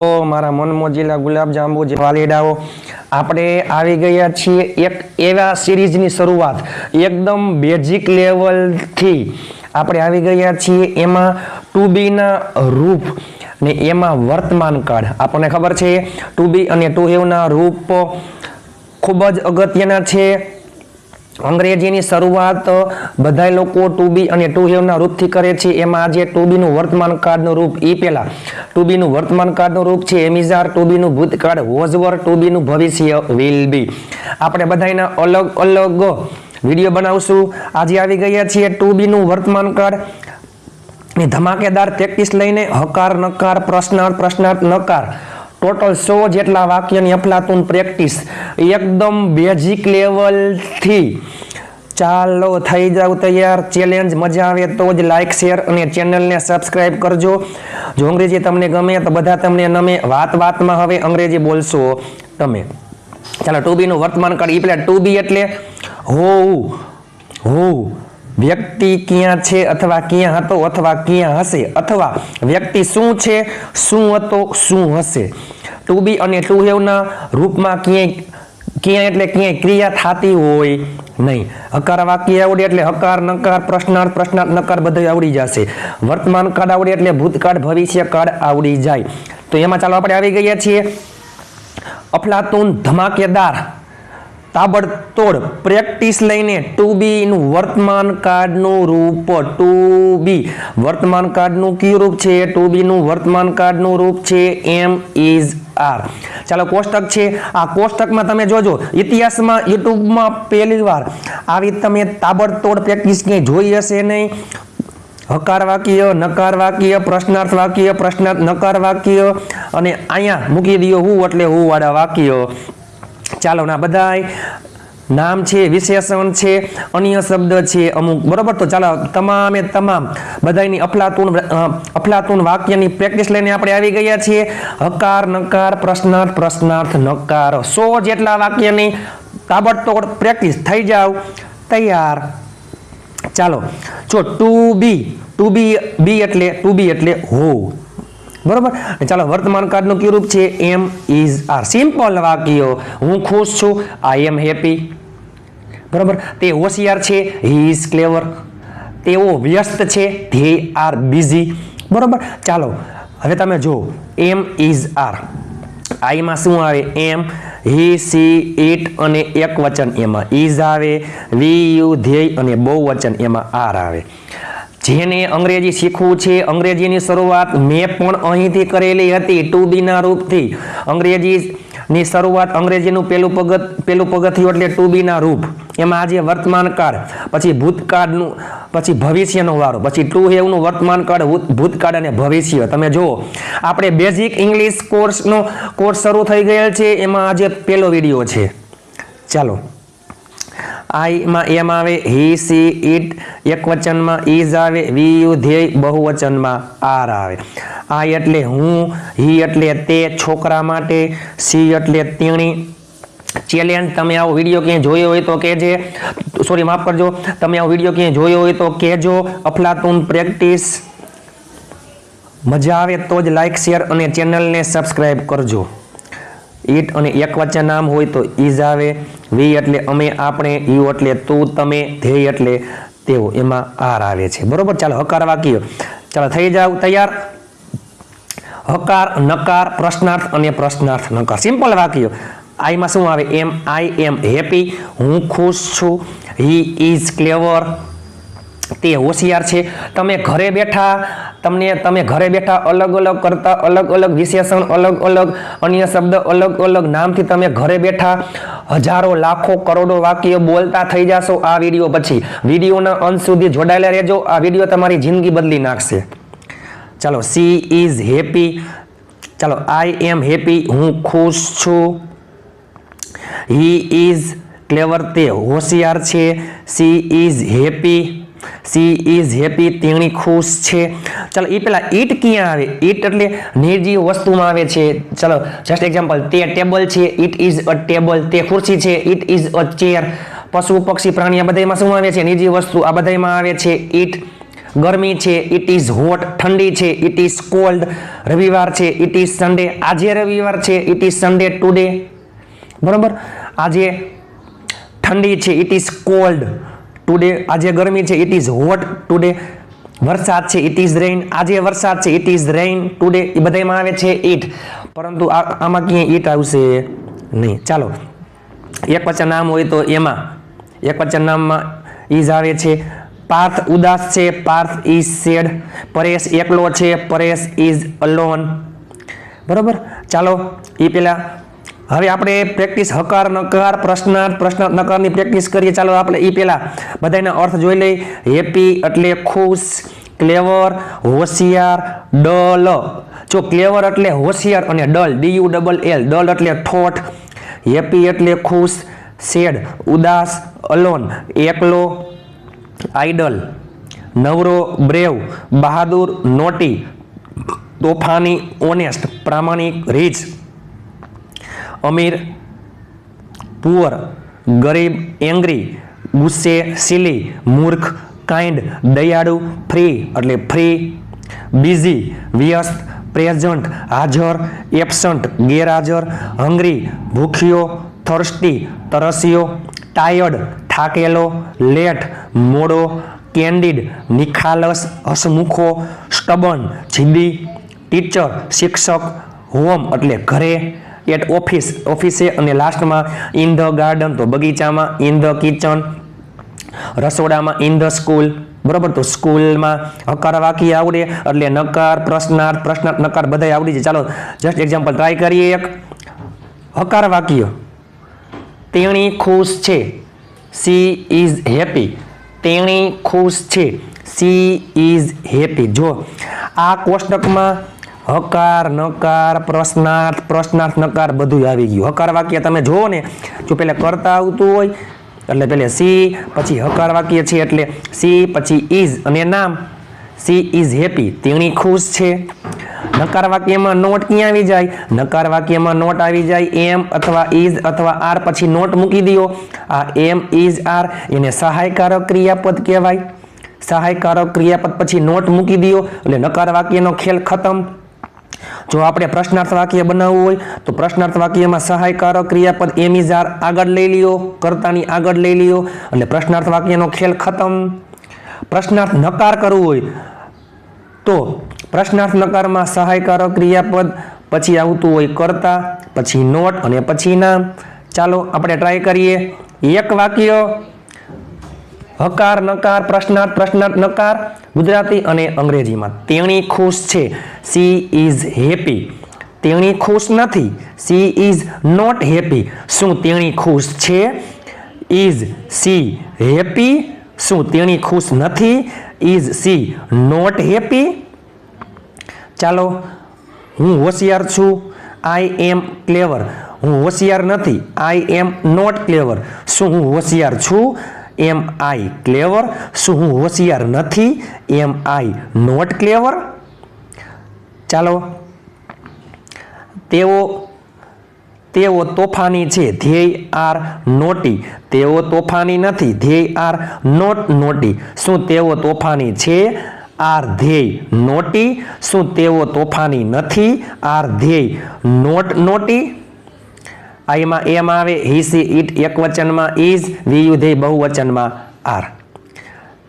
તો મારા મનમોજીલા ગુલાબજાંબુ જે વાલીડાઓ આપણે આવી ગયા છીએ એક એવા સિરીઝની શરૂઆત એકદમ બેઝિક લેવલથી આપણે આવી ગયા છીએ એમાં 2B ના રૂપ ને એમાં વર્તમાન કાળ આપણને ખબર છે 2B અને 2 have ના રૂપ ખૂબ જ અગત્યના છે અંગ્રેજીની શરૂઆત બધા લોકો 2B અને 2 have ના રૂપથી કરે છે એમાં આજે 2B નું વર્તમાન કાળનું રૂપ પહેલા 2B નું વર્તમાન કાળનું રૂપ છે એમિઝાર 2B નું ભૂતકાળ વોઝવર 2B નું ભવિષ્ય વિલ બી આપણે બધાના અલગ અલગ વિડિયો બનાવશું આજે આવી ગયા છીએ 2B નું વર્તમાન કાળ ની ધમાકેદાર પ્રેક્ટિસ લઈને હકાર નકાર પ્રશ્નાર્થ પ્રશ્નાર્થ નકાર ટોટલ 100 જેટલા વાક્યની અફલાતુન પ્રેક્ટિસ એકદમ બેઝિક લેવલથી ચાલો થઈ જાવ તૈયાર ચેલેન્જ મજા આવે તો જ લાઈક શેર અને ચેનલને સબસ્ક્રાઇબ કરજો જો અંગ્રેજી તમને ગમે તો બધા તમને નમે વાતમાં હવે અંગ્રેજી બોલશો તમે ચાલો 2B નું વર્તમાન કાળ એટલે 2B એટલે હોવું વ્યક્તિ ક્યાં છે અથવા ક્યાં હતો અથવા ક્યાં હશે અથવા વ્યક્તિ શું છે શું હતો શું હશે 2B અને 2 have ના રૂપમાં ક્યાં એટલે ક્યાંય ક્રિયા થતી હોય નહીં હકાર વાક્ય આવડે એટલે હકાર નકાર પ્રશ્નાર્થ પ્રશ્નાર્થ નકાર બધું આવડી જશે વર્તમાન કાળ આવડે એટલે ભૂતકાળ ભવિષ્ય કાળ આવડી જાય તો એમાં ચાલો આપણે આવી ગયા છીએ અફલાતુન ધમાકેદાર તાબડતોડ પ્રેક્ટિસ લઈને 2B નું વર્તમાન કાળનું રૂપ 2B વર્તમાન કાળનું કયું રૂપ છે 2B નું વર્તમાન કાળનું રૂપ છે એમ ઇઝ આર ચાલો કોષ્ટક છે આ કોષ્ટકમાં તમે જોજો ઇતિહાસમાં યુટ્યુબમાં પહેલીવાર આવી તમે તાબડતોડ પ્રેક્ટિસ ક્યાંય જોઈ હશે નહીં હકાર વાક્ય નકાર વાક્ય પ્રશ્નાર્થ વાક્ય પ્રશ્નાર્થ નકાર વાક્ય અને અહીંયા મૂકી દો હું એટલે હું વાળા વાક્ય ચાલો ના બધાય નામ છે વિશેષણ છે અન્ય શબ્દ છે અમુક બરોબર તો ચાલો તમામે તમામ બધાની અફલાતુન વાક્યની પ્રેક્ટિસ લઈને આપણે આવી ગયા છીએ હકાર નકાર પ્રશ્નાર્થ પ્રશ્નાર્થ નકાર 100 જેટલા વાક્યની તાબડતોડ પ્રેક્ટિસ થઈ જાવ તૈયાર ચાલો જો 2B એટલે હો બરોબર ચાલો વર્તમાન કાળનું કયું રૂપ છે એમ ઇઝ આર સિમ્પલ વાક્ય હું ખુશ છું આઈ એમ હેપી બરોબર તે હોશિયાર છે હી ઇઝ ક્લેવર તેઓ વ્યસ્ત છે ધે આર બિઝી બરોબર ચાલો હવે તમે જો એમ ઇઝ આર આઈમાં શું આવે એમ હી સી ઇટ અને એક વચન એમાં ઇઝ આવે વી યુ ધ્યેય અને બહુવચન એમાં આર આવે જેને અંગ્રેજી શીખવું છે અંગ્રેજીની શરૂઆત મેં પણ અહીંથી કરેલી હતી 2B ના રૂપથી અંગ્રેજીની શરૂઆત અંગ્રેજીનું પેલું પગથિયું એટલે 2B ના રૂપ એમાં આજે વર્તમાન કાળ પછી ભૂતકાળનું પછી ભવિષ્યનો વારો પછી 2 have નું વર્તમાન કાળ ભૂતકાળ અને ભવિષ્ય તમે જુઓ આપણે બેઝિક ઇંગ્લિશ કોર્સ શરૂ થઈ ગયેલ છે એમાં આજે પહેલો વિડીયો છે ચાલો આઈમાં એમ આવે હી સી ઇટ એક વચનમાં ઇઝ આવે વી યુ ધ્યેય બહુવચનમાં આર આવે આઈ એટલે હું હી એટલે તે છોકરા માટે સી એટલે તેણી ચેલેન્જ તમે આવો વિડીયો ક્યાંય જોયો હોય તો કહેજે સોરી માફ કરજો તમે આવો વિડીયો ક્યાંય જોયો હોય તો કહેજો અફલાતુન પ્રેક્ટિસ મજા આવે તો જ લાઈક શેર અને ચેનલને સબસ્ક્રાઈબ કરજો ઇટ અને એક વચન નામ હોય તો ઇઝ આવે વી એટલે અમે આપણે યુ એટલે તું તમે ધ્યેય એટલે તેઓ એમાં આર આવે છે બરોબર ચાલો હકાર વાક્ય ચાલો થઈ જાવ તૈયાર હકાર નકાર પ્રશ્નાર્થ અને પ્રશ્નાર્થ નકાર સિમ્પલ વાક્ય આઈમાં શું આવે એમ આઈ એમ હેપી હું ખુશ છું હી ઇઝ ક્લેવર તે હોશિયાર છે તમે ઘરે બેઠા અલગ અલગ કરતા અલગ અલગ વિશેષણ અલગ અલગ અન્ય શબ્દ અલગ અલગ નામથી તમે ઘરે બેઠા હજારો લાખો કરોડો વાક્ય બોલતા થઈ જશો આ વિડીયો પછી વિડીયોના અંત સુધી જોડાયેલા રહેજો આ વિડીયો તમારી જિંદગી બદલી નાખશે ચાલો સી ઇઝ હેપી ચાલો આઈ એમ હેપી હું ખુશ છું હી ઇઝ ક્લેવર તે હોશિયાર છે સી ઇઝ હેપી તેણી ખુશ છે ચાલો એ પેલા ઈટ ક્યાં આવે ઈટ એટલે નિર્જીવ વસ્તુમાં આવે છે ચાલો જસ્ટ એક્ઝામ્પલ તે ટેબલ છે ઇટ ઇઝ અ ટેબલ તે ખુરશી છે ઇટ ઇઝ અ ચેર પશુ પક્ષી પ્રાણી આ બધામાં શું આવે છે નિર્જીવ વસ્તુ આ બધામાં આવે છે ઈટ ગરમી છે ઇટ ઇઝ હોટ, ઠંડી છે ઇટ ઇઝ કોલ્ડ, રવિવાર છે ઇટ ઇઝ સન્ડે, આજે રવિવાર છે ઇટ ઇઝ સન્ડે ટુડે, બરાબર. આજે ઠંડી છે ઇટ ઇઝ કોલ્ડ ટુડે, આજે ગરમી છે ઇટ ઇઝ હોટ ટુડે, વરસાદ છે ઇટ ઇઝ રેઇન, આજે વરસાદ છે ઇટ ઇઝ રેઇન ટુડે, એ બધામાં આવે છે ઇટ, પરંતુ આમાં ક્યાંય ઇટ આવશે નહીં. ચાલો, એક વચન નામ હોય તો એમાં એક વચન નામમાં ઇઝ આવે છે. પાર્થ ઉદાસ છે, પાર્થ ઇઝ સેડ, પરેશ એકલો છે, પરેશ ઇઝ અલોન, બરોબર. ચાલો, એ પેલા હવે આપણે પ્રેક્ટિસ હકાર નકાર પ્રશ્નાર્થ પ્રશ્નાર્થ નકારની પ્રેક્ટિસ કરીએ. ચાલો આપણે એ પેલા બધાના અર્થ જોઈ લઈએ. હેપી એટલે ખુશ, ક્લેવર હોશિયાર, ડલ, જો ક્લેવર એટલે હોશિયાર અને ડલ DULL, ડલ એટલે ઠોઠ, હેપી એટલે ખુશ, સેડ ઉદાસ, અલોન એકલો, આઈડલ નવરો, બ્રેવ બહાદુર, નોટી તોફાની, ઓનેસ્ટ પ્રામાણિક, રીચ અમીર, પુઅર ગરીબ, એંગ્રી ગુસ્સે, સિલી મૂર્ખ, કાઇન્ડ દયાળુ, ફ્રી એટલે ફ્રી, બિઝી વ્યસ્ત, પ્રેઝન્ટ હાજર, એબસન્ટ ગેરહાજર, હંગ્રી ભૂખ્યો, થર્સ્ટી તરસ્યો, ટાયર્ડ થાકેલો, લેટ મોડો, કેન્ડિડ નિખાલસ હસમુખો, સ્ટબન જીદી, ટીચર શિક્ષક, હોમ એટલે ઘરે, એટ ઓફિસ ઓફિસે, અને લાસ્ટમાં ઇન ધ ગાર્ડન તો બગીચામાં, ઇન ધ કિચન રસોડામાં, ઇન ધ સ્કૂલ, બરોબર. તો સ્કૂલમાં હકાર વાક્ય આવડે એટલે નકાર પ્રશ્નાર્થ પ્રશ્નાર્થ નકાર બધા આવડી જાય. ચાલો જસ્ટ એક્ઝામ્પલ ટ્રાય કરીએ. એક હકાર વાક્ય, તેણી ખુશ છે, સી ઇઝ હેપી, તેણી ખુશ છે, સી ઇઝ હેપી. જો આ કોષ્ટકમાં હકાર નકાર પ્રશ્નાર્થ પ્રશ્નાર્થ નકાર બધું આવી ગયું. હકાર વાક્ય તમે જુઓ ને, જો પહેલા કરતા આવતું હોય એટલે પહેલે સી, પછી હકાર વાક્ય છે એટલે સી, પછી ઇઝ અને નામ, સી ઇઝ હેપી તેણી ખુશ છે. નકાર વાક્યમાં નોટ ક્યાં આવી જાય? નકાર વાક્યમાં નોટ આવી જાય એમ અથવા ઇઝ અથવા આર, પછી નોટ મૂકી દો. આ એમ ઇઝ આર એને સહાયકારક ક્રિયાપદ કહેવાય. સહાયકારક ક્રિયાપદ પછી નોટ મૂકી દો એટલે નકાર વાક્યનો ખેલ ખતમ. જો આપણે પ્રશ્નાર્થ વાક્ય બનાવવું હોય તો પ્રશ્નાર્થ વાક્યમાં સહાયકારક ક્રિયાપદ એમ ઇઝ આર આગળ લઈ લ્યો, કર્તાની આગળ લઈ લ્યો એટલે પ્રશ્નાર્થ વાક્યનો ખેલ ખતમ. પ્રશ્નાર્થ નકાર કરવું હોય તો પ્રશ્નાર્થ નકારમાં સહાયકારક ક્રિયાપદ પછી આવતું હોય કર્તા, પછી નોટ અને પછી નામ. ચાલો આપણે ટ્રાય કરીએ. એક વાક્ય હકાર નકાર પ્રશ્નાર્થ પ્રશ્નાર્થ નકાર ગુજરાતી અને અંગ્રેજીમાં. તેણી ખુશ છે, સી ઇઝ હેપી. તેણી ખુશ નથી, સી ઇઝ નોટ હેપી. શું તેણી ખુશ છે? Is she happy? શું તેણી ખુશ નથી? Is she not happy? ચાલો, હું હોશિયાર છું, આઈ એમ ક્લેવર. હું હોશિયાર નથી, આઈ એમ નોટ ક્લેવર. શું હું હોશિયાર છું? એમ આઈ ક્લેવર. શું હું હોશિયાર નથી? એમ આઈ નોટ ક્લેવર. ચાલો, તેઓ તોફાની છે, ધ્યેય આર નોટી. તેઓ તોફાની નથી, ધ્યેય આર નોટ નોટી. શું તેઓ તોફાની છે? આર ધ્યેય નોટી. શું તેઓ તોફાની નથી? આર ધ્યેય નોટ નોટી. આમાં એમ આવે, હી સી ઇટ એક વચનમાં, ઇઝ વીયુ ધ્યેય બહુવચનમાં આર.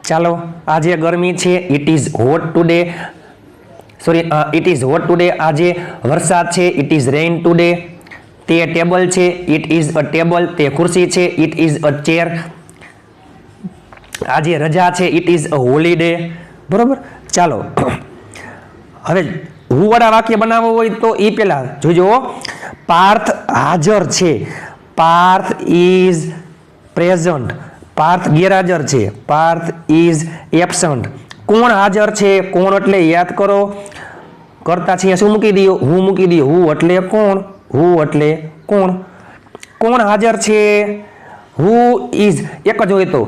ચાલો, આજે ગરમી છે, it is hot today. It is hot today. આજે વરસાદ છે, ઇટ ઇઝ રેઇન ટુડે. તે ટેબલ છે, ઇટ ઇઝ અ ટેબલ. તે ખુરશી છે, ઇટ ઇઝ અ ચેર. આજે રજા છે, ઇટ ઇઝ અ હોલિડે. બરોબર. ચાલો, હવે હું વાળા વાક્ય બનાવવું હોય તો એ પેલા જોજો. પાર્થ હાજર છે, પાર્થ ઇઝ પ્રેઝન્ટ. પાર્થ ગેરહાજર છે, પાર્થ ઇઝ એબસન્ટ. કોણ હાજર છે? કોણ એટલે યાદ કરો, કરતા છે શું મૂકી દો? હું મૂકી દો. હું એટલે કોણ? હું એટલે કોણ? કોણ હાજર છે? હુ ઇઝ એક જ હોય તો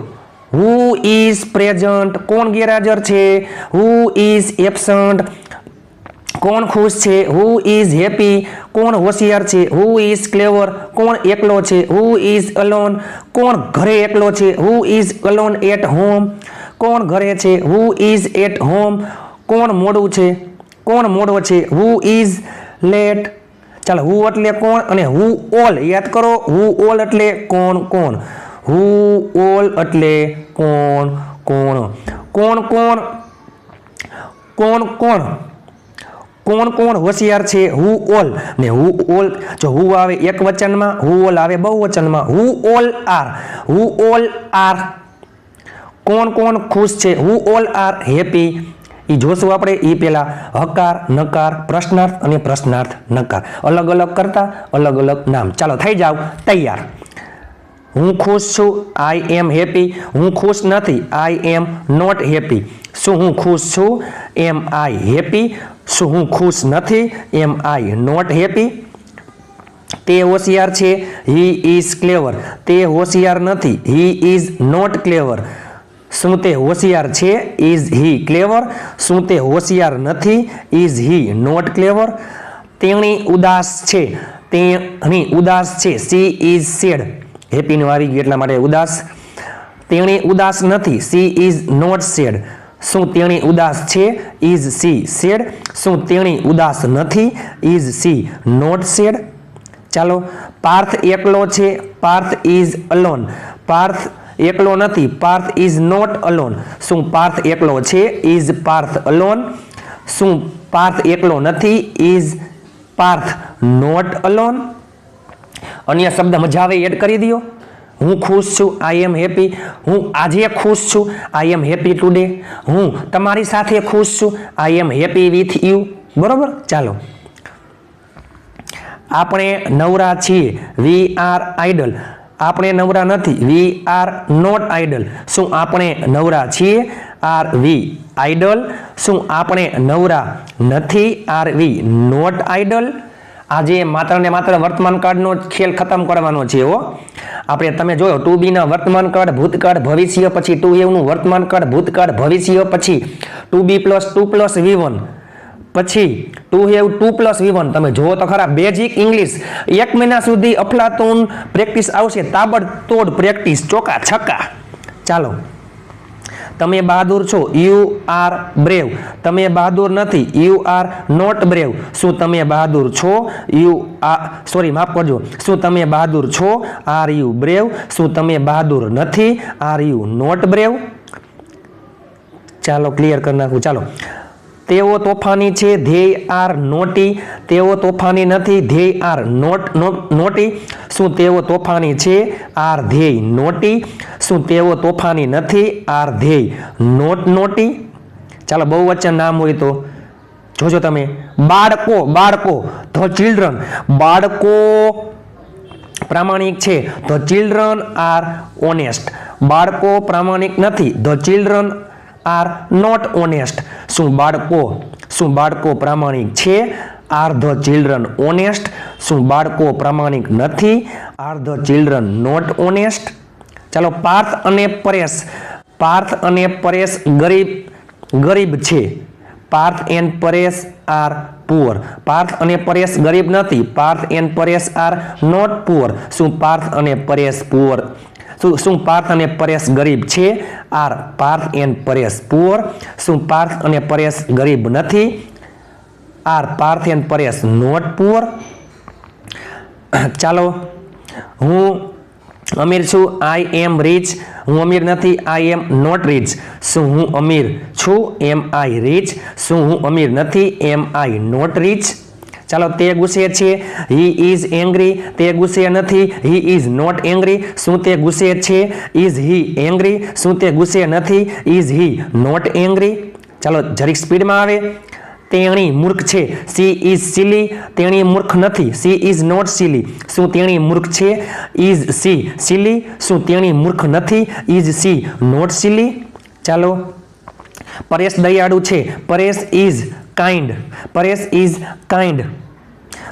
હુ ઇઝ પ્રેઝન્ટ. કોણ ગેરહાજર છે? Who is absent. કોણ ખુશ છે? Who is happy. કોણ હોશિયાર છે? Who is clever. કોણ એકલો છે? Who is alone. કોણ ઘરે એકલો છે? Who is alone at home. કોણ ઘરે છે? Who is at home? કોણ મોડું છે? કોણ મોડો છે? Who is late? ચાલો, હુ એટલે કોણ અને હુ ઓલ યાદ કરો. હુ ઓલ એટલે કોણ કોણ. હુ ઓલ એટલે કોણ કોણ. કોણ કોણ કોણ કોણ કોણ કોણ હોશિયાર છે? Who all. ને હુ ઓલ જો હુ આવે એક વચનમાં, હુ ઓલ આવે બહુવચનમાં. Who all are. Who all are. કોણ કોણ ખુશ છે? Who all are happy. એ જોશું આપણે. એ પેલા હકાર, નકાર, પ્રશ્નાર્થ અને પ્રશ્નાર્થ નકાર અલગ અલગ કરતા અલગ અલગ નામ. ચાલો થઈ જાવ તૈયાર. હું ખુશ છું. I am happy. હું ખુશ નથી. I am not happy. શું હું ખુશ છું? Am I happy. શું હું ખુશ નથી? Am I not happy. તે હોશિયાર છે. He is clever. તે હોશિયાર નથી. હી ઇઝ નોટ ક્લેવર. શું તે હોશિયાર છે? ઇઝ હી ક્લેવર. શું તે હોશિયાર નથી? ઇઝ હી નોટ ક્લેવર. તેણી ઉદાસ છે. તેણી ઉદાસ છે. She is sad. હેપીનું આવી ગયું એટલા માટે ઉદાસ. તેણી ઉદાસ નથી. She is not sad. શું તેણી ઉદાસ છે? Is she sad. શું તેણી ઉદાસ નથી? Is she not sad. ચાલો, પાર્થ એકલો છે. Parth is alone. પાર્થ એકલો નથી. Parth is not alone. શું પાર્થ એકલો છે? Is Parth alone. શું પાર્થ એકલો નથી? Is Parth not alone. અન્ય શબ્દ મજા આવે એડ કરી દો. હું ખુશ છું. I am happy. હું આજે ખુશ છું. I am happy today. હું તમારી સાથે ખુશ છું. I am happy with you. બરોબર. ચાલો, આપણે નવરા છીએ. We are idle. આપણે નવરા નથી. We are not idle. શું આપણે નવરા છીએ? Are we idle. શું આપણે નવરા નથી? Are we not idle. આજે માત્ર ને માત્ર વર્તમાન કાળનો ખેલ ખતમ કરવાનો છે. આપણે તમે જોયો ટુ બી ના વર્તમાન કાળ, ભૂતકાળ, ભવિષ્ય, પછી ટુ હેવ નું વર્તમાન કાળ, ભૂતકાળ, ભવિષ્ય, પછી ટુ બી પ્લસ 2 પ્લસ V1, પછી ટુ હેવ 2 પ્લસ V1. તમે જુઓ તો ખરા, બેઝિક ઇંગ્લિશ 1 મહિના સુધી અફલાતૂન પ્રેક્ટિસ આવશે. તાબડતોડ પ્રેક્ટિસ, ચોકા છક્કા. ચાલો, તમે બહાદુર છો. You are brave. તમે બહાદુર નથી. You are not brave. શું તમે બહાદુર છો? માફ કરજો. શું તમે બહાદુર છો? Are you brave. શું તમે બહાદુર નથી? Are you not brave. ચાલો, ક્લિયર કરી નાખું. ચાલો, તેઓ તોફાની છે. They are naughty. તેઓ તોફાની નથી. They are naughty. શું તેઓ તોફાની છે? Are they naughty. શું તેઓ તોફાની નથી? Are they not naughty. ચાલો, બહુવચન નામ હોય તો જોજો તમે. બાળકો. બાળકો, ધ ચિલ્ડ્રન. બાળકો પ્રામાણિક છે. The children are honest. બાળકો પ્રામાણિક નથી. The children are not honest. શું બાળકો પ્રામાણિક છે? Are the children honest. શું બાળકો પ્રામાણિક નથી? Are the children not honest. ચાલો, પાર્થ અને પરેશ. પાર્થ અને પરેશ ગરીબ છે. Parth and Paresh are poor. Parth અને પરેશ ગરીબ નથી. Parth and Paresh are not poor. શું પાર્થ અને પરેશ પુઅર? શું પાર્થ અને પરેશ ગરીબ છે? Are Parth and Paresh poor. શું પાર્થ અને પરેશ ગરીબ નથી? Are Parth and Paresh not poor. ચાલો, હું અમીર છું. I am rich. હું અમીર નથી. I am not rich. શું હું અમીર છું? Am I rich. શું હું અમીર નથી? Am I not rich. ચાલો, તે ગુસ્સે છે. He is angry. તે ગુસ્સે નથી. He is not angry. શું તે ગુસ્સે છે? Is he angry. શું તે ગુસ્સે નથી? ઇઝ હી નોટ એંગ્રી. ચાલો, જરીક સ્પીડમાં આવે. તેણી મૂર્ખ છે. She is silly. તેણી મૂર્ખ નથી. She is not silly. શું તેણી મૂર્ખ છે? Is she silly. શું તેણી મૂર્ખ નથી? Is she not silly. ચાલો, પરેશ દયાળુ છે. Paresh is kind. Paresh is kind.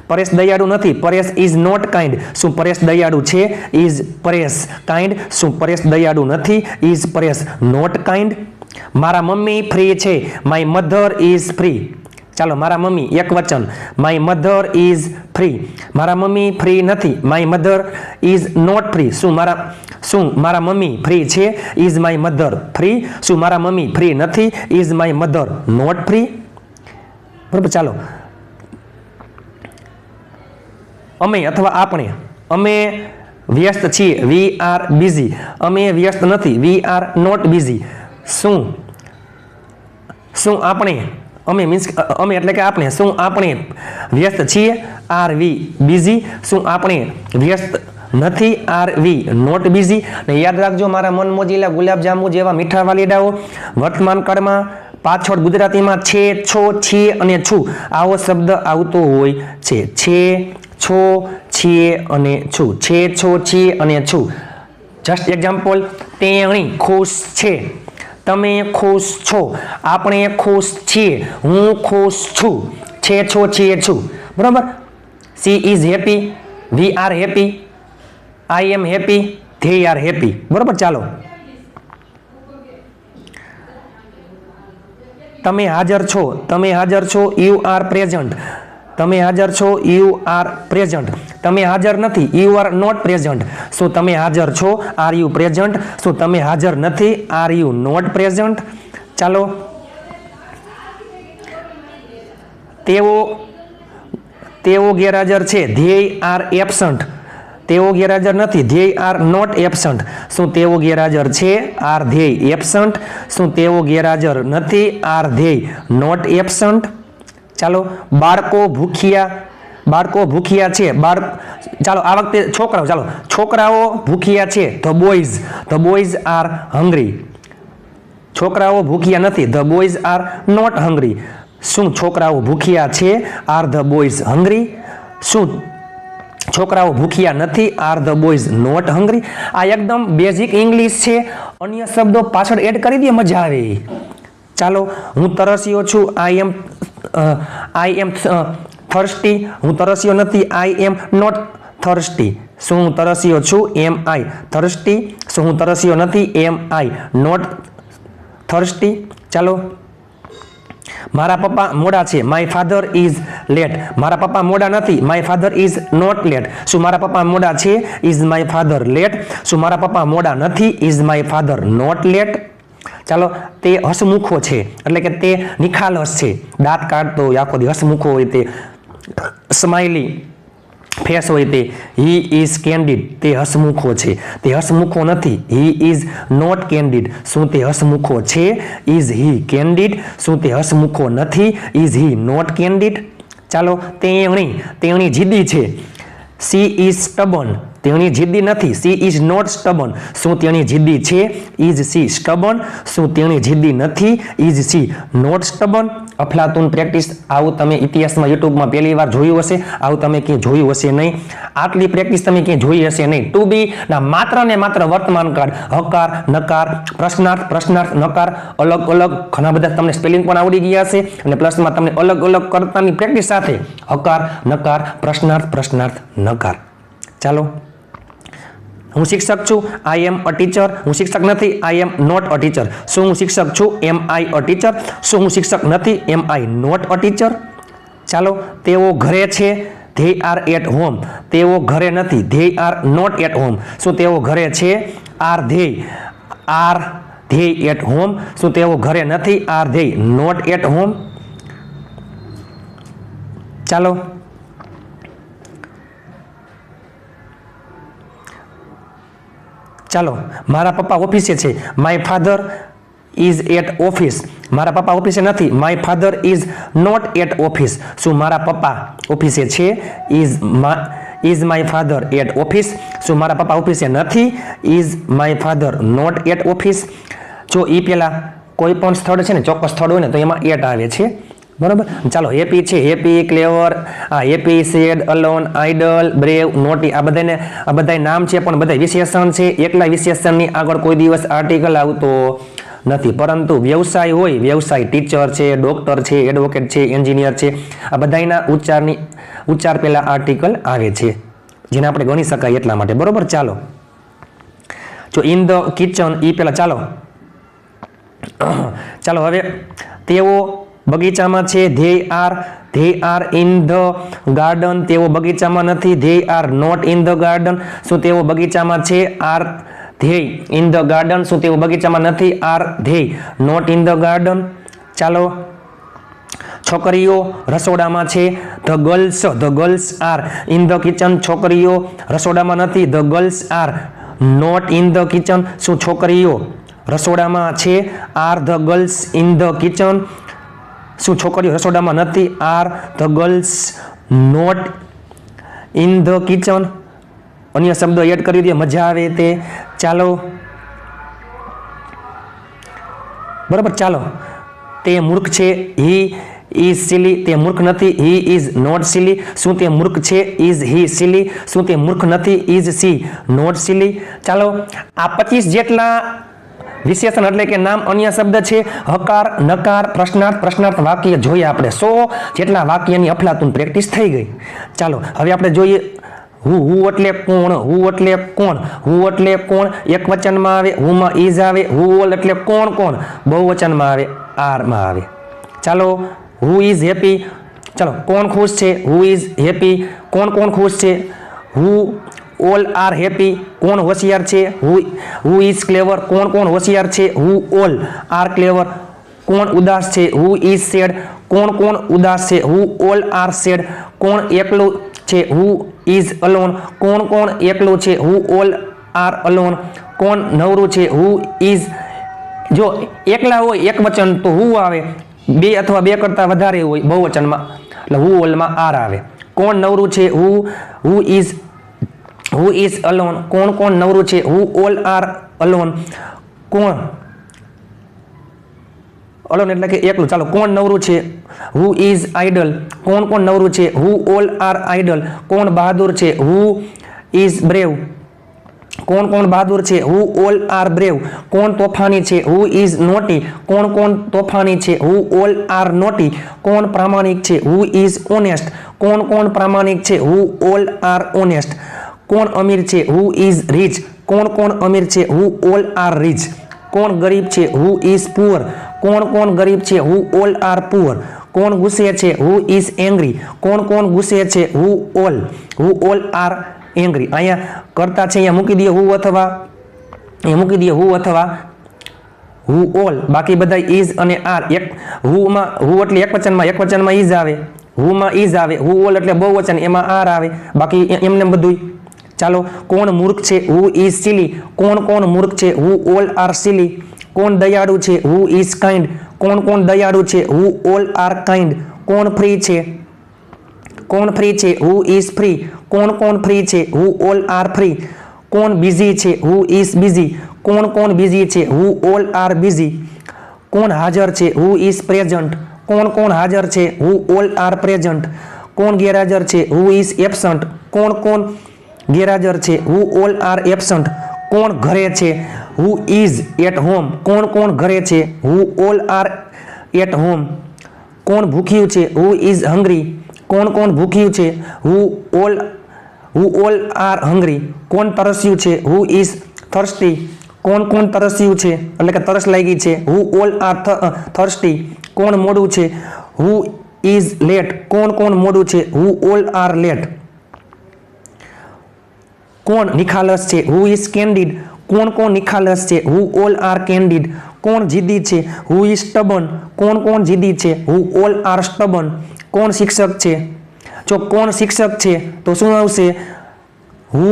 Paresh દયાળુ નથી. Paresh is not kind. શું પરેશ દયાળુ છે? Is Paresh kind. શું પરેશ દયાળુ નથી? Is Paresh not kind. મારા મમ્મી ફ્રી છે. My mother is free. ચાલો મારા મમ્મી એક વચન માય મધર ઇઝ ફ્રી મારા મમ્મી ફ્રી નથી my mother is not free શું મારા મમ્મી ફ્રી છે ઇઝ માય મધર ફ્રી શું મારા મમ્મી ફ્રી નથી is my mother not free બરાબર ચાલો અમે અથવા આપણે અમે વ્યસ્ત છીએ વી આર બિઝી અમે વ્યસ્ત નથી વી આર નોટ બિઝી શું આપણે અમે મીન્સ અમે એટલે કે આપણે શું આપણે વ્યસ્ત છીએ આર વી બિઝી શું આપણે વ્યસ્ત નથી આર વી નોટ બિઝી ને યાદ રાખજો મારા મન મોજીલા ગુલાબજાંબુ જેવા મીઠા વાલીડાઓ વર્તમાન કાળમાં પાછળ ગુજરાતીમાં છે છો છીએ અને છું આવો શબ્દ આવતો હોય છે છો છીએ અને છું છે છો છીએ અને છું જસ્ટ એક્ઝામ્પલ તેણી ખુશ છે તમે ખુશ છો આપણે ખુશ છીએ હું ખુશ છું છે છો છીએ છું બરાબર she is happy we are happy I am happy they are happy બરાબર ચાલો તમે હાજર છો યુ આર પ્રેઝન્ટ તમે હાજર છો યુ આર પ્રેઝન્ટ તમે હાજર નથી યુ આર નોટ પ્રેઝન્ટ શું તમે હાજર છો આર યુ પ્રેઝન્ટ શું તમે હાજર નથી આર યુ નોટ પ્રેઝન્ટ ચાલો તેઓ ગેરહાજર છે ધ્યેય આર એબસન્ટ તેઓ ગેરહાજર નથી ધ્યેય આર નોટ એબસન્ટ શું તેઓ ગેરહાજર છે આર ધ્યેય એબસન્ટ શું તેઓ ગેરહાજર નથી આર ધ્યેય નોટ એબસન્ટ ચાલો બાળકો ભૂખ્યા છે ચાલો આ વખતે છોકરાઓ ભૂખ્યા છે ધ બોયઝ આર હંગ્રી છોકરાઓ ભૂખ્યા નથી the boys are not hungry શું છોકરાઓ ભૂખ્યા છે આર ધ બોયઝ હંગ્રી શું છોકરાઓ ભૂખ્યા નથી are the boys not hungry આ એકદમ બેઝિક ઇંગ્લિશ છે અન્ય શબ્દો પાછળ એડ કરી દે મજા આવે ચાલો હું તરસ્યો છું આઈ એમ થર્સ્ટી હું તરસ્યો નથી આઈ એમ નોટ થર્સ્ટી શું હું તરસ્યો છું એમ આઈ થર્સ્ટી શું હું તરસ્યો નથી એમ આઈ નોટ થર્સ્ટી ચાલો મારા પપ્પા મોડા છે માય ફાધર ઇઝ લેટ મારા પપ્પા મોડા નથી my father is not late શું મારા પપ્પા મોડા છે ઇઝ માય ફાધર લેટ શું મારા પપ્પા મોડા નથી is my father not late ચાલો તે હસમુખો છે એટલે કે તે નિખાલસ છે દાંત કાઢતો હોય આખો દી હસમુખો હોય તે સ્માઇલી ફેસ હોય તે હી ઇઝ કેન્ડિડ તે હસમુખો છે તે હસમુખો નથી હી ઇઝ નોટ કેન્ડિડ શું તે હસમુખો છે ઇઝ હી કેન્ડિડ શું તે હસમુખો નથી ઇઝ હી નોટ કેન્ડિડ ચાલો તેણી જીદ્દી છે સી ઇઝ સ્ટબન તેણી જીદ્દી નથી સી ઇઝ નોટ સ્ટબન શું તેણી જીદ્દી છે ઇઝ સી સ્ટબન શું તેણી જીદ્દી નથી ઇઝ સી નોટ સ્ટબન અફલાતુન પ્રેક્ટિસ આવું તમે ઇતિહાસમાં યુટ્યુબમાં પહેલી વાર જોયું હશે આવું તમે ક્યાંય જોયું હશે નહીં આટલી પ્રેક્ટિસ તમે ક્યાંય જોઈ હશે નહીં ટુ બી ના માત્ર ને માત્ર વર્તમાન કાળ હકાર નકાર પ્રશ્નાર્થ નકાર અલગ ઘણા બધા તમને સ્પેલિંગ પણ આવડી ગયા હશે અને પ્લસમાં તમને અલગ કરતાની પ્રેક્ટિસ સાથે હકાર નકાર પ્રશ્નાર્થ નકાર ચાલો હું શિક્ષક છું આઈ એમ અ ટીચર હું શિક્ષક નથી I am not a teacher શું હું શિક્ષક છું એમ આઈ અ ટીચર શું હું શિક્ષક નથી am I not a teacher ચાલો તેઓ ઘરે છે ધે આર એટ હોમ તેઓ ઘરે નથી they are not at home શું તેઓ ઘરે છે આર ધે એટ હોમ શું તેઓ ઘરે નથી are they not at home ચાલો મારા પપ્પા ઓફિસે છે my father is at office મારા પપ્પા ઓફિસે નથી my father is not at office શું મારા પપ્પા ઓફિસે છે is my father at office શું મારા પપ્પા ઓફિસે નથી is my father not at office જો એ પેલા કોઈ પણ સ્થળ છે ને ચોક્કસ સ્થળ હોય ને તો એમાં એટ આવે છે બરાબર ચાલો હેપી છે happy clever happy sad alone idle brave naughty આ બધા નામ છે પણ બધા વિશેષણ છે એકલા વિશેષણની આગળ કોઈ દિવસ આર્ટિકલ આવતો નથી પરંતુ વ્યવસાય હોય વ્યવસાય ટીચર છે ડોક્ટર છે એડવોકેટ છે એન્જિનિયર છે આ બધાના ઉચ્ચાર પહેલા આર્ટિકલ આવે છે જેને આપણે ગણી શકાય એટલા માટે બરોબર ચાલો જો ઇન ધ કિચન એ પહેલા ચાલો હવે બગીચામાં છે they are in the garden, તેઓ બગીચામાં નથી. They are not in the garden, શું તેઓ બગીચામાં છે? Are they in the garden, શું તેઓ બગીચામાં નથી? Are they not in the garden. ચાલો, છોકરીઓ રસોડામાં છે. The girls are in the kitchen, છોકરીઓ રસોડામાં નથી. The girls are not in the kitchen, શું છોકરીઓ રસોડામાં છે? Are the girls in the kitchen, શું છોકરીઓ રસોડામાં નથી? Are the girls not in the kitchen. અન્ય શબ્દો એડ કરી દે, મજા આવે તે. ચાલો, બરાબર. ચાલો, તે મૂર્ખ છે. હી ઇઝ સિલી, તે મૂર્ખ નથી. હી ઇઝ નોટ સિલી, શું તે મૂર્ખ છે? ઇઝ હી સિલી, શું તે મૂર્ખ નથી? Is she not silly. ચાલો, આ 25 જેટલા વિશેષણ એટલે કે નામ અન્ય શબ્દ છે. હકાર, નકાર, પ્રશ્નાર્થ વાક્ય જોઈએ આપણે. 100 જેટલા વાક્યની અફલાતુન પ્રેક્ટિસ થઈ ગઈ. ચાલો, હવે આપણે જોઈએ હું એટલે કોણ. હું એટલે કોણ. હું એટલે કોણ એક વચનમાં આવે, હુમાં ઇઝ આવે. હુ ઓલ એટલે કોણ બહુવચનમાં આવે, આરમાં આવે. ચાલો, હુ ઇઝ હેપી. ચાલો, કોણ ખુશ છે? Who is happy. કોણ ખુશ છે? Who all are happy. કોણ હોશિયાર છે? Who is clever. કોણ હોશિયાર છે? Who all are clever. કોણ ઉદાસ છે? Who is sad. કોણ ઉદાસ છે? Who all are sad. કોણ એકલું છે? Who is alone. કોણ એકલું છે? Who all are alone. કોણ નવરું છે? Who is. જો એકલા હોય એક વચન તો હુ આવે, બે અથવા બે કરતા વધારે હોય બહુવચનમાં એટલે હુ ઓલમાં આર આવે. કોણ નવરું છે? Who is alone. કોણ નવરું છે? Who all are alone. કોણ અલોન એટલે કે એકલું. ચાલો, કોણ નવરું છે? Who is idle. કોણ નવરું છે? Who all are idle. કોણ બહાદુર છે? Who is brave. કોણ બહાદુર છે? Who all are brave. કોણ તોફાની છે? Who is naughty. કોણ તોફાની છે? Who all are naughty. કોણ પ્રામાણિક છે? Who is honest. કોણ પ્રામાણિક છે? Who all R honest. કોણ અમીર છે? Who is rich. કોણ અમીર છે? Who all are rich. કોણ ગરીબ છે? Who is poor. કોણ ગરીબ છે? Who all are poor. કોણ ગુસ્સે છે? Who is angry. કોણ ગુસ્સે છે? Who all are angry. અહીંયા કરતા છે, અહીંયા મૂકી દઈએ હુ અથવા હુ ઓલ. બાકી બધા ઇઝ અને આર. હુ એટલે એક વચનમાં ઇઝ આવે, હુમાં ઇઝ આવે. હુ ઓલ એટલે બહુવચન, એમાં આર આવે. બાકી એમને બધું. ચાલો, કોણ મૂર્ખ છે? Who is silly. કોણ મૂર્ખ છે? Who all R silly. કોણ દયાળુ છે? Who is kind. કોણ દયાળુ છે? Who all R kind. કોણ ફ્રી છે? Who is free. કોણ ફ્રી છે? Who all R free. કોણ બિઝી છે? Who is busy. કોણ બિઝી છે? Who all R busy. કોણ હાજર છે? Who is present. કોણ હાજર છે? Who all are present. કોણ ગેરહાજર છે? Who is absent. કોણ ગેરહાજર છે? Who all are absent. કોણ ઘરે છે? Who is at home. કોણ ઘરે છે? Who all are at home. કોણ ભૂખ્યું છે? Who is hungry. કોણ ભૂખ્યું છે? Who all are hungry. કોણ તરસ્યું છે? Who is thirsty. કોણ તરસ્યું છે એટલે કે તરસ લાગી છે? Who all are thirsty. કોણ મોડું છે? Who is late. કોણ મોડું છે? Who all are late. કોણ નિખાલસ છે? Who is candid. કોણ નિખાલસ છે? Who all are candid. કોણ જીદી છે? Who is stubborn. કોણ જીદી છે? Who all are stubborn. કોણ શિક્ષક છે? જો કોણ શિક્ષક છે તો શું આવશે? Who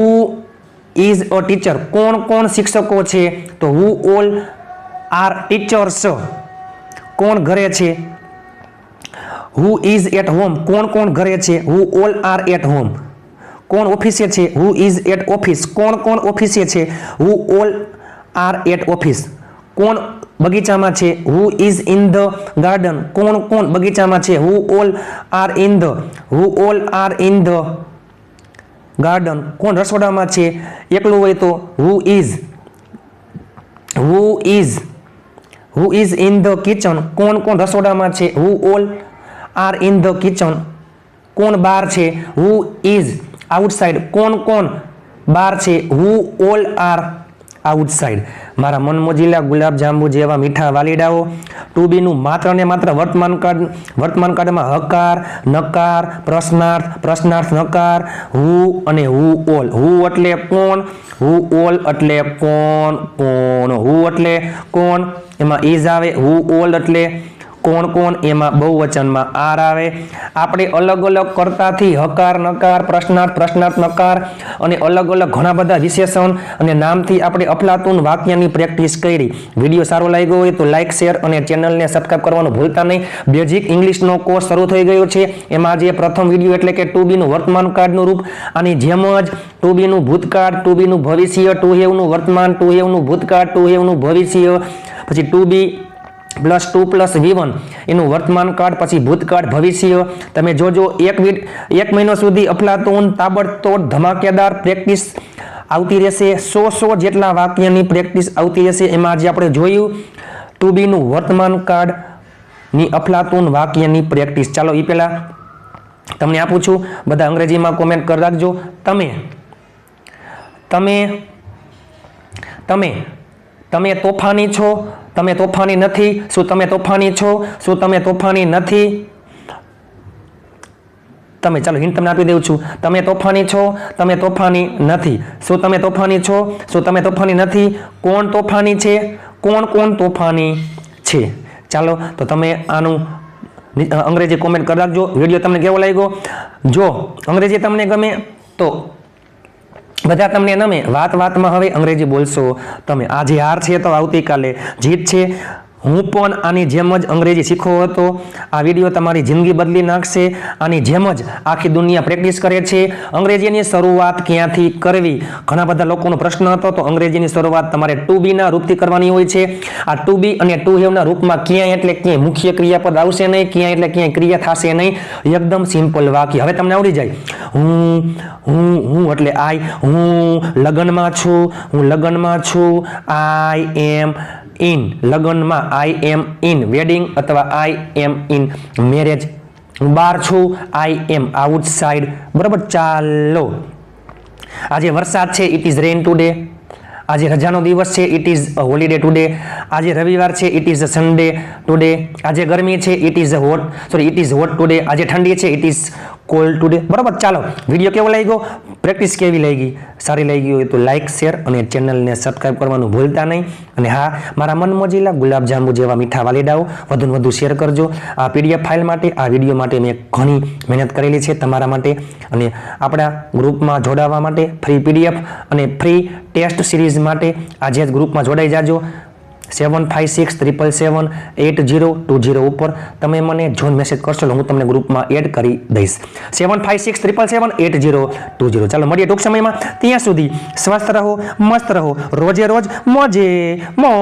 is a teacher. કોણ શિક્ષકો છે તો હુ ઓલ આર ટીચર્સ. કોણ ઘરે છે? Who is at home. કોણ ઘરે છે? Who all are at home. કોણ ઓફિસે છે? Who is at office. કોણ ઓફિસે છે? Who all are at office. કોણ બગીચામાં છે? Who is in the garden. કોણ બગીચામાં છે? Who all are in the garden. કોણ રસોડામાં છે? એકલું હોય તો who is in the kitchen. કોણ રસોડામાં છે? Who all are in the kitchen. કોણ બહાર છે? Who is outside. કોણ બહાર છે? Who all R outside. મારા મનમોજીલા ગુલાબજાંબુ જેવા મીઠા વાલીડાઓ. ટુ બીનું માત્ર ને માત્ર વર્તમાન કાળમાં હકાર, નકાર, પ્રશ્નાર્થ, પ્રશ્નાર્થ નકાર, હુ અને હુ ઓલ. હુ એટલે કોણ, હુ ઓલ એટલે કોણ, હુ એટલે કોણ, એમાં ઇઝ આવે. હુ ઓલ એટલે કોણ, એમાં બહુવચનમાં આર આવે. આપણે અલગ અલગ કર્તાથી હકાર, નકાર, પ્રશ્નાર્થ નકાર અને અલગ અલગ ઘણા બધા વિશેષણ અને નામથી આપણે અફલાતુન વાક્યની પ્રેક્ટિસ કરી. વિડીયો સારો લાગ્યો હોય તો લાઇક, શેર અને ચેનલને સબસ્ક્રાઇબ કરવાનું ભૂલતા નહીં. બેઝિક ઇંગ્લિશનો કોર્સ શરૂ થઈ ગયો છે. એમાં જે પ્રથમ વિડીયો એટલે કે ટુ બીનું વર્તમાન કાળનું રૂપ, આની જેમ જ ટુ બીનું ભૂતકાળ, ટુ બીનું ભવિષ્ય, ટુ હેવનું વર્તમાન, ટુ હેવનું ભૂતકાળ, ટુ હેવનું ભવિષ્ય, પછી ટુ બી +2 + V1 એનું વર્તમાન કાળ, પછી ભૂતકાળ, ભવિષ્ય. તમે જોજો એક મહિનો સુધી અફલાતુન તાબડતોડ ધમાકેદાર પ્રેક્ટિસ આવતી રહેશે. 100 જેટલા વાક્યની પ્રેક્ટિસ આવતી રહેશે. એમાં જે આપણે જોયું ટુ બીનું વર્તમાન કાળની અફલાતુન વાક્યની પ્રેક્ટિસ. ચાલો એ પહેલા તમને આપું છું, બધા અંગ્રેજીમાં કોમેન્ટ કરી રાખજો. તમે તોફાની છો, તમે તોફાની નથી. શું તમે તોફાની છો? શું તમે તોફાની નથી? તમે, ચાલો હિન્ટ તમને આપી દઉં છું. તમે તોફાની છો, તમે તોફાની નથી. શું તમે તોફાની છો? શું તમે તોફાની નથી? કોણ તોફાની છે? કોણ તોફાની છે? ચાલો તો તમે આનું અંગ્રેજી કોમેન્ટ કરી રાખજો. વિડીયો તમને કેવો લાગ્યો? જો અંગ્રેજી તમને ગમે તો બધા તમને નમે, વાતમાં હવે અંગ્રેજી બોલશો તમે. આજે હાર છે તો આવતીકાલે જીત છે. હું પણ આની જેમ જ અંગ્રેજી શીખવો હતો. આ વિડીયો તમારી જિંદગી બદલી નાખશે. આની જેમ જ આખી દુનિયા પ્રેક્ટિસ કરે છે. અંગ્રેજીની શરૂઆત ક્યાંથી કરવી, ઘણા બધા લોકોનો પ્રશ્ન હતો. તો અંગ્રેજીની શરૂઆત તમારે ટુ બીના રૂપથી કરવાની હોય છે. આ ટુ બી અને ટુ હેવના રૂપમાં ક્યાંય એટલે ક્યાંય મુખ્ય ક્રિયાપદ આવશે નહીં, ક્યાંય એટલે ક્યાંય ક્રિયા થશે નહીં. એકદમ સિમ્પલ વાક્ય. હવે તમને આવડી જાય. હું એટલે આઈ, હું લગ્નમાં છું, આઈ એમ ઇન, લગ્નમાં આઈ એમ ઇન વેડિંગ અથવા આઈ એમ ઇન મેરેજ. હું બહાર છું, આઈ એમ આઉટસાઇડ. બરાબર. ચાલો, આજે વરસાદ છે, ઇટ ઇઝ રેન ટુડે. આજે રજાનો દિવસ છે, it is a holiday today. આજે રવિવાર છે, it is a Sunday today. આજે ગરમી છે, ઇટ ઇઝ હોટ ટુડે. આજે ઠંડી છે, ઇટ ઇઝ કોલ્ડ ટુડે. બરાબર. ચાલો, વિડીયો કેવો લાગ્યો, પ્રેક્ટિસ કેવી લાગી? સારી લાગી હોય તો લાઇક, શેર અને ચેનલને સબસ્ક્રાઇબ કરવાનું ભૂલતા નહીં. અને હા, મારા મનમોજીલા ગુલાબજાંબુ જેવા મીઠા વાલીડાઓ વધુ ને વધુ શેર કરજો. આ PDF ફાઇલ માટે, આ વિડીયો માટે મેં ઘણી મહેનત કરેલી છે તમારા માટે અને આપણા ગ્રુપમાં જોડાવા માટે. ફ્રી PDF અને ફ્રી ટેસ્ટ સિરીઝ માટે આજે જ ગ્રુપમાં જોડાઈ જાજો. 7563778020 ઉપર તમે મને જોઈન મેસેજ કરશો તો હું તમને ગ્રુપમાં એડ કરી દઈશ. 7563778020. ચાલો મળીએ ટૂંક સમયમાં. ત્યાં સુધી સ્વસ્થ રહો, મસ્ત રહો, રોજે રોજ મોજે મોજ.